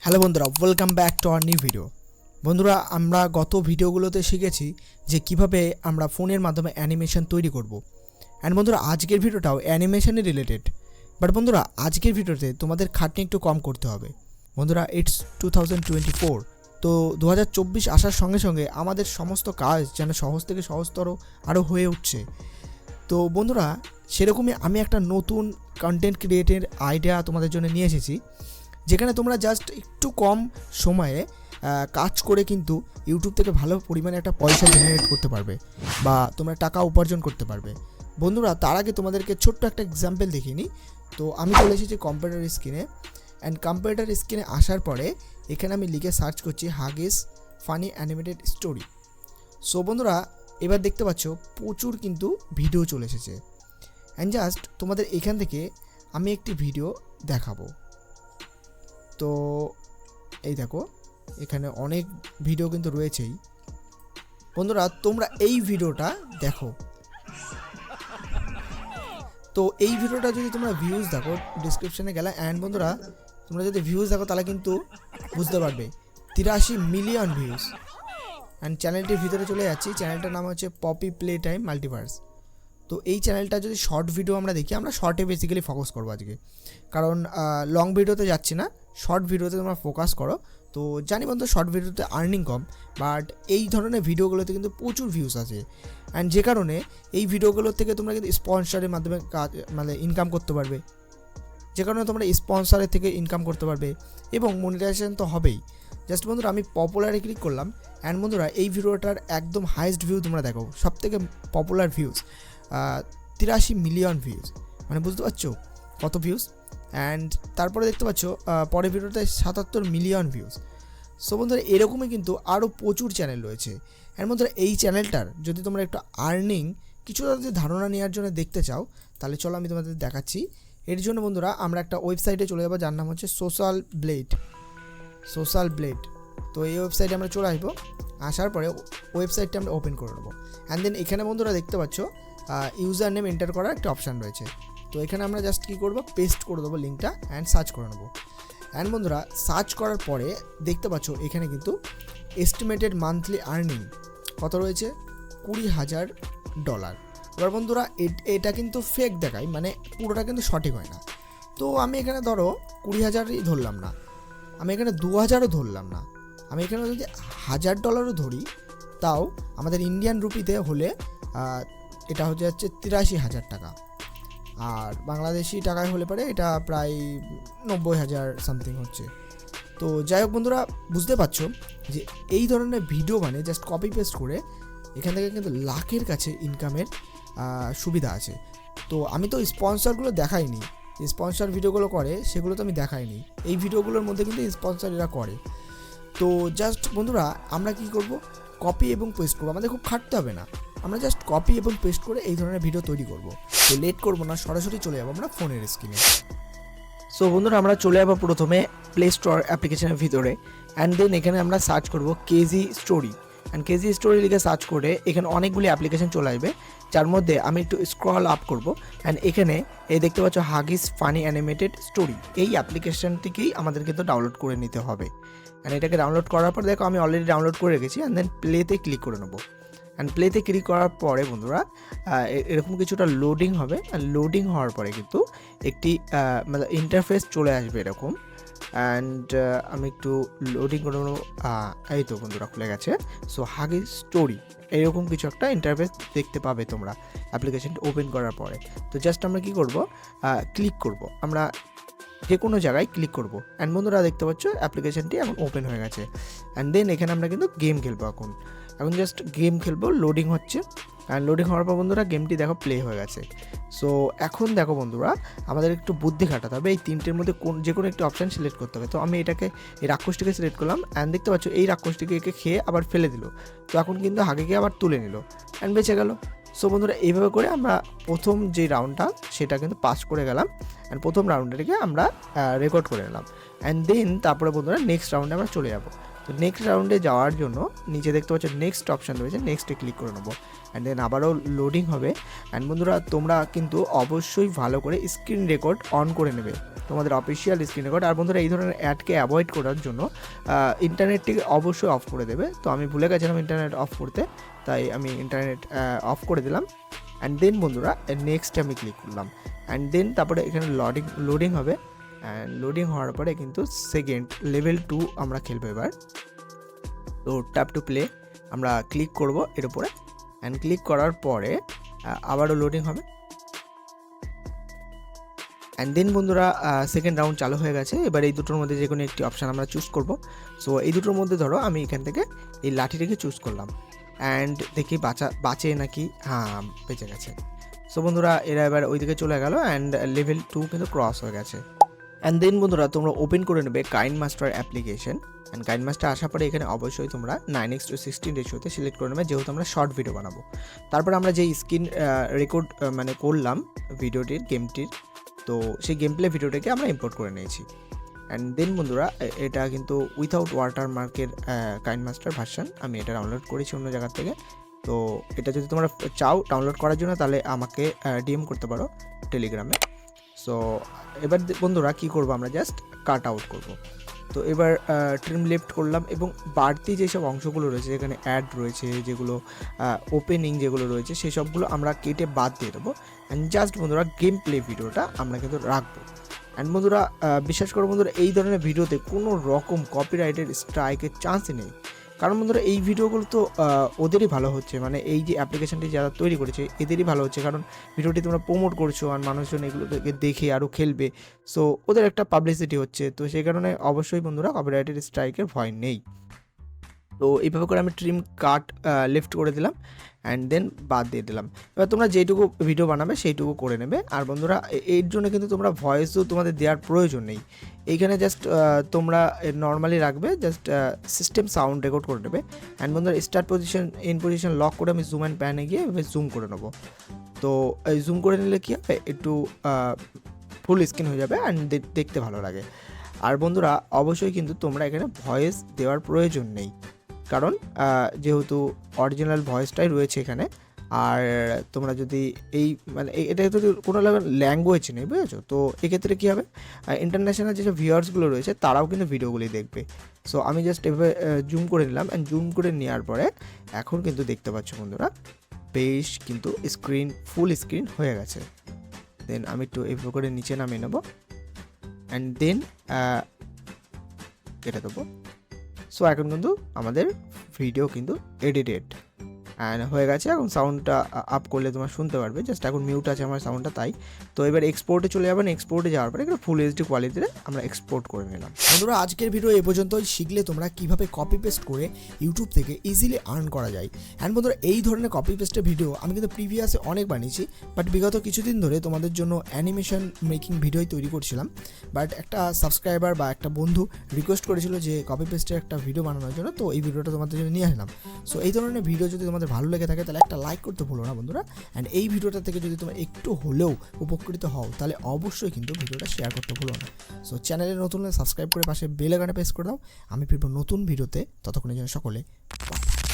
Hello বন্ধুরা, welcome back to our new video. বন্ধুরা, আমরা গত ভিডিওগুলোতে শিখেছি যে কিভাবে আমরা ফোনের মাধ্যমে অ্যানিমেশন তৈরি করব। অ্যান্ড বন্ধুরা, আজকের ভিডিওটাও অ্যানিমেশনে রিলেটেড। বাট বন্ধুরা, আজকের ভিডিওতে তোমাদের খাটনি একটু কম করতে হবে। বন্ধুরা, ইটস 2024, তো 2024 আসার সঙ্গে সঙ্গে আমাদের সমস্ত কাজ যেন সহজ থেকে সহজতর আরও হয়ে উঠছে। তো বন্ধুরা, সেরকমই আমি একটা নতুন কন্টেন্ট ক্রিয়েটের আইডিয়া তোমাদের জন্য নিয়ে এসেছি, যেখানে তোমরা জাস্ট একটু কম সময়ে কাজ করে কিন্তু ইউটিউব থেকে ভালো পরিমাণে একটা পয়সা জেনারেট করতে পারবে বা তোমরা টাকা উপার্জন করতে পারবে। বন্ধুরা, তার আগে তোমাদেরকে ছোট্ট একটা এক্সাম্পল দেখিনি। তো আমি চলে এসেছি কম্পিউটার স্ক্রিনে, অ্যান্ড কম্পিউটার স্ক্রিনে আসার পরে এখানে আমি লিখে সার্চ করছি Huggies funny animated story. So বন্ধুরা, এবার দেখতে পাচ্ছ প্রচুর কিন্তু ভিডিও চলে এসেছে। অ্যান্ড জাস্ট তোমাদের এখান থেকে আমি একটি ভিডিও দেখাবো। তো এই দেখো, এখানে অনেক ভিডিও কিন্তু রয়েছেই। বন্ধুরা, তোমরা এই ভিডিওটা দেখো। তো এই ভিডিওটা যদি তোমরা ভিউজ দেখো, ডিসক্রিপশানে গেলে, অ্যান্ড বন্ধুরা তোমরা যদি ভিউজ দেখো তাহলে কিন্তু বুঝতে পারবে 83 মিলিয়ন ভিউজ। অ্যান্ড চ্যানেলটির ভিতরে চলে যাচ্ছি। চ্যানেলটার নাম হচ্ছে পপি প্লে টাইম মাল্টিভার্স। তো এই চ্যানেলটা যদি শর্ট ভিডিও আমরা দেখি, আমরা শর্টে বেসিক্যালি ফোকাস করবো আজকে, কারণ লং ভিডিওতে যাচ্ছি না, শর্ট ভিডিওতে তোমরা ফোকাস করো। তো জানি বন্ধু, শর্ট ভিডিওতে আর্নিং কম, বাট এই ধরনের ভিডিওগুলোতে কিন্তু প্রচুর ভিউজ আছে। অ্যান্ড যে কারণে এই ভিডিওগুলোর থেকে তোমরা কিন্তু স্পন্সরের মাধ্যমে কাজ মানে ইনকাম করতে পারবে, যে কারণে তোমরা স্পন্সরের থেকে ইনকাম করতে পারবে এবং মনিটাইজেশন তো হবেই। জাস্ট বন্ধুরা, আমি পপুলারে ক্লিক করলাম, অ্যান্ড বন্ধুরা এই ভিডিওটার একদম হাইয়েস্ট ভিউ তোমরা দেখো, সবথেকে পপুলার ভিউজ 83 মিলিয়ন ভিউজ। মানে বুঝতে পারছো কত ভিউজ। অ্যান্ড তারপরে দেখতে পাচ্ছ পরের ভিডিওতে 77 মিলিয়ন ভিউজ। সো বন্ধুরা, এরকমই কিন্তু আরও প্রচুর চ্যানেল রয়েছে। এর মধ্যে এই চ্যানেলটার যদি তোমরা একটু আর্নিং কিছুটা যদি ধারণা নেওয়ার জন্য দেখতে চাও, তাহলে চলো আমি তোমাদের দেখাচ্ছি। এর জন্য বন্ধুরা আমরা একটা ওয়েবসাইটে চলে যাবো, যার নাম হচ্ছে সোশ্যাল ব্লেড। তো এই ওয়েবসাইটে আমরা চলে আসবো। আসার পরে ওয়েবসাইটটা আমরা ওপেন করে নেবো। অ্যান্ড দেন এখানে বন্ধুরা দেখতে পাচ্ছ ইউজার নেম এন্টার করার একটা অপশান রয়েছে। তো এখানে আমরা জাস্ট কী করবো, পেস্ট করে দেবো লিঙ্কটা, অ্যান্ড সার্চ করে নেবো। অ্যান্ড বন্ধুরা, সার্চ করার পরে দেখতে পাচ্ছ এখানে কিন্তু এস্টিমেটেড মান্থলি আর্নিং কত রয়েছে, $20,000। এবার বন্ধুরা, এটা কিন্তু ফেক দেখায়, মানে পুরোটা কিন্তু সঠিক হয় না। তো আমি এখানে ধরো 20,000ই ধরলাম না, আমি এখানে 2,000ও ধরলাম না, আমি এখানে যদি $1,000ও ধরি, তাও আমাদের ইন্ডিয়ান রুপিতে হলে এটা হচ্ছে 83,000 টাকা, আর বাংলাদেশি টাকায় হলে পরে এটা প্রায় 90,000 সামথিং হচ্ছে। তো যাই হোক বন্ধুরা, বুঝতে পারছো যে এই ধরনের ভিডিও মানে জাস্ট কপি পেস্ট করে এখান থেকে কিন্তু লাখের কাছে ইনকামের সুবিধা আছে। তো আমি তো স্পন্সরগুলো দেখাইনি, যে স্পন্সর ভিডিওগুলো করে সেগুলো তো আমি দেখাইনি। এই ভিডিওগুলোর মধ্যে কিন্তু স্পন্সর এরা করে। তো জাস্ট বন্ধুরা, আমরা কি করব, কপি এবং পেস্ট করবো, আমাদের খুব খাটতে হবে না, আমরা জাস্ট কপি এবং পেস্ট করে এই ধরনের ভিডিও তৈরি করব। তো লেট করবো না, সরাসরি চলে যাবো আমরা ফোনের স্ক্রিনে। সো বন্ধুরা, আমরা চলে যাবো প্রথমে প্লে স্টোর অ্যাপ্লিকেশনের ভিতরে, অ্যান্ড দেন এখানে আমরা সার্চ করব KG story. And KG story লিখে সার্চ করে এখানে অনেকগুলি অ্যাপ্লিকেশন চলে আসবে, যার মধ্যে আমি একটু স্ক্রল আপ করব। অ্যান্ড এখানে এই দেখতে পাচ্ছ হাগিস ফানি অ্যানিমেটেড স্টোরি, এই অ্যাপ্লিকেশনটিকেই আমাদের কিন্তু ডাউনলোড করে নিতে হবে। অ্যান্ড এটাকে ডাউনলোড করার পর দেখো আমি অলরেডি ডাউনলোড করে রেখেছি। অ্যান্ড দেন প্লেতে ক্লিক করে নেবো। অ্যান্ড প্লেতে ক্লিক করার পরে বন্ধুরা এরকম কিছুটা লোডিং হবে। আর লোডিং হওয়ার পরে কিন্তু একটি মানে ইন্টারফেস চলে আসবে এরকম। অ্যান্ড আমি একটু লোডিং করে নেবো। এই তো বন্ধুরা, খুলে গেছে। সো হাগিস স্টোরি এরকম কিছু একটা ইন্টারফেস দেখতে পাবে তোমরা অ্যাপ্লিকেশনটা ওপেন করার পরে। তো জাস্ট আমরা কী করবো, ক্লিক করব, আমরা যে কোনো জায়গায় ক্লিক করব। অ্যান্ড বন্ধুরা দেখতে পাচ্ছ অ্যাপ্লিকেশনটি এখন ওপেন হয়ে গেছে। অ্যান্ড দেন এখানে আমরা কিন্তু গেম খেলবো। এখন জাস্ট গেম খেলবো, লোডিং হচ্ছে। অ্যান্ড লোডিং হওয়ার পর বন্ধুরা গেমটি দেখো প্লে হয়ে গেছে। সো এখন দেখো বন্ধুরা, আমাদের একটু বুদ্ধি খাটাতে হবে, এই তিনটের মধ্যে যে কোনো একটি অপশান সিলেক্ট করতে হবে। তো আমি এই রাক্ষসটিকে সিলেক্ট করলাম। অ্যান্ড দেখতে পাচ্ছ এই রাক্ষসটিকে একে খেয়ে আবার ফেলে দিল। তো এখন কিন্তু হাগিকে আবার তুলে নিল, অ্যান্ড বেঁচে গেল। সো বন্ধুরা, এইভাবে করে আমরা প্রথম যে রাউন্ডটা সেটা কিন্তু পাস করে গেলাম। অ্যান্ড প্রথম রাউন্ডটাকে আমরা রেকর্ড করে নিলাম। অ্যান্ড দেন তারপরে বন্ধুরা নেক্সট রাউন্ডে আমরা চলে যাব। তো নেক্সট রাউন্ডে যাওয়ার জন্য নিচে দেখতে পাচ্ছ নেক্সট অপশান রয়েছে, নেক্সটে ক্লিক করে নেবো। অ্যান্ড দেন আবারও লোডিং হবে। অ্যান্ড বন্ধুরা তোমরা কিন্তু অবশ্যই ভালো করে স্ক্রিন রেকর্ড অন করে নেবে, তোমাদের অফিসিয়াল স্ক্রিন রেকর্ড। আর বন্ধুরা এই ধরনের অ্যাডকে অ্যাভয়েড করার জন্য ইন্টারনেটটিকে অবশ্যই অফ করে দেবে। তো আমি ভুলে গেছিলাম ইন্টারনেট অফ করতে, তাই আমি ইন্টারনেট অফ করে দিলাম। অ্যান্ড দেন বন্ধুরা নেক্সটে আমি ক্লিক করলাম। অ্যান্ড দেন তারপরে এখানে লোডিং হবে। অ্যান্ড লোডিং হওয়ার পরে কিন্তু সেকেন্ড লেভেল 2 আমরা খেলবো এবার। তো ট্যাপ টু প্লে আমরা ক্লিক করব এর উপরে। অ্যান্ড ক্লিক করার পরে আবারও লোডিং হবে। অ্যান্ড দেন বন্ধুরা সেকেন্ড রাউন্ড চালু হয়ে গেছে। এবার এই দুটোর মধ্যে যে কোনো একটি অপশান আমরা চুজ করব। সো এই দুটোর মধ্যে ধরো আমি এখান থেকে এই লাঠিটাকে চুজ করলাম। অ্যান্ড দেখি বাঁচে নাকি, হ্যাঁ বেঁচে গেছে। সো বন্ধুরা এরা এবার ওইদিকে চলে গেল। অ্যান্ড লেভেল 2 কিন্তু ক্রস হয়ে গেছে। অ্যান্ড দেন বন্ধুরা তোমরা ওপেন করে নেবে কাইনমাস্টার অ্যাপ্লিকেশন। অ্যান্ড কাইনমাস্টার আসার পরে এখানে অবশ্যই তোমরা 9:16 রেশিওতে সিলেক্ট করে নেবে, যেহেতু আমরা শর্ট ভিডিও বানাবো। তারপর আমরা যে স্ক্রিন রেকর্ড মানে করলাম ভিডিওটির, গেমটির, তো সেই গেম প্লে ভিডিওটাকে আমরা ইম্পোর্ট করে নিয়েছি। অ্যান্ড দেন বন্ধুরা এটা কিন্তু উইথাউট ওয়াটারমার্কের কাইনমাস্টার ভার্সন, আমি এটা ডাউনলোড করেছি অন্য জায়গা থেকে। তো এটা যদি তোমরা চাও ডাউনলোড করার জন্য তাহলে আমাকে ডিএম করতে পারো টেলিগ্রামে। সো এবার বন্ধুরা কী করবো, আমরা জাস্ট কাট আউট করব। তো এবার ট্রিম লেফট করলাম এবং বাড়তি যেসব অংশগুলো রয়েছে, যেখানে অ্যাড রয়েছে, যেগুলো ওপেনিং যেগুলো রয়েছে, সেই সবগুলো আমরা কেটে বাদ দিয়ে দেবো। অ্যান্ড জাস্ট বন্ধুরা গেম প্লে ভিডিওটা আমরা কিন্তু রাখবো। অ্যান্ড বন্ধুরা বিশ্বাস করো বন্ধুরা এই ধরনের ভিডিওতে কোনো রকম কপিরাইটের স্ট্রাইকের চান্সই নেই। কারণ বন্ধুরা এই ভিডিওগুলো তো ওদেরই ভালো হচ্ছে, মানে এই যে অ্যাপ্লিকেশনটি যারা তৈরি করেছে এদেরই ভালো হচ্ছে, কারণ ভিডিওটি তোমরা প্রমোট করছো আর মানুষজন এগুলোকে দেখে আরও খেলবে। সো ওদের একটা পাবলিসিটি হচ্ছে, তো সেই কারণে অবশ্যই বন্ধুরা কপিরাইটের স্ট্রাইকের ভয় নেই। তো এইভাবে করে আমি ট্রিম কাট লেফট করে দিলাম। অ্যান্ড দেন বাদ দিয়ে দিলাম। এবার তোমরা যেইটুকু ভিডিও বানাবে সেইটুকু করে নেবে। আর বন্ধুরা এর জন্য কিন্তু তোমরা ভয়েসও তোমাদের দেওয়ার প্রয়োজন নেই, এইখানে জাস্ট তোমরা নর্মালি রাখবে, জাস্ট সিস্টেম সাউন্ড রেকর্ড করে নেবে। অ্যান্ড বন্ধুরা start position in position lock করে আমি জুম অ্যান্ড প্যানে গিয়ে এভাবে জুম করে নেবো। তো এই জুম করে নিলে কী হবে, একটু ফুল স্ক্রিন হয়ে যাবে অ্যান্ড দেখতে ভালো লাগে। আর বন্ধুরা অবশ্যই কিন্তু তোমরা এখানে ভয়েস দেওয়ার প্রয়োজন নেই, কারণ যেহেতু অরিজিনাল ভয়েসটাই রয়েছে এখানে। আর তোমরা যদি এই মানে এটা যদি কোনো ল্যাঙ্গুয়েজ নেই, বুঝেছো, তো এক্ষেত্রে কী হবে, ইন্টারন্যাশনাল যেসব ভিউয়ার্সগুলো রয়েছে তারাও কিন্তু ভিডিওগুলি দেখবে। সো আমি জাস্ট এভাবে জুম করে নিলাম। অ্যান্ড জুম করে নেওয়ার পরে এখন কিন্তু দেখতে পাচ্ছ বন্ধুরা বেশ কিন্তু স্ক্রিন ফুল স্ক্রিন হয়ে গেছে। দেন আমি একটু এভাবে করে নিচে নামিয়ে নেবো। অ্যান্ড দেন কেটে দেবো। সো এখন কিন্তু আমাদের ভিডিও কিন্তু এডিটেড অ্যান্ড হয়ে গেছে। এখন সাউন্ডটা আপ করলে তোমরা শুনতে পারবে, জাস্ট এখন মিউট আছে আমার সাউন্ডটা, তাই। তো এবার এক্সপোর্টে চলে যাবেন। এক্সপোর্টে যাওয়ার পরে এখানে ফুল এইচডি কোয়ালিটিতে আমরা এক্সপোর্ট করে নিলাম। বন্ধুরা আজকের ভিডিও এ পর্যন্তই। শিখলে তোমরা কিভাবে কপি পেস্ট করে ইউটিউব থেকে ইজিলি আর্ন করা যায়। অ্যান্ড বন্ধুরা এই ধরনের কপি পেস্টের ভিডিও আমি কিন্তু প্রিভিয়াসে অনেক বানিয়েছি, বাট বিগত কিছুদিন ধরে তোমাদের জন্য অ্যানিমেশন মেকিং ভিডিও তৈরি করছিলাম। বাট একটা সাবস্ক্রাইবার বা একটা বন্ধু রিকোয়েস্ট করেছিল যে কপি পেস্টের একটা ভিডিও বানানোর জন্য, তো এই ভিডিওটা তোমাদের জন্য নিয়ে আসলাম। সো এই ধরনের ভিডিও যদি তোমাদের ভালো লেগে থাকে তাহলে একটা লাইক করতে ভুলো না বন্ধুরা। অ্যান্ড এই ভিডিওটা থেকে যদি তোমরা একটু হলেও উপকৃত হও তাহলে অবশ্যই কিন্তু ভিডিওটা শেয়ার করতে ভুলো না। সো চ্যানেলে নতুন হলে সাবস্ক্রাইব করে পাশে বেল আইকনে প্রেস করে দাও। আমি ফিরবো নতুন ভিডিওতে, ততক্ষণের জন্য সকলে বাই।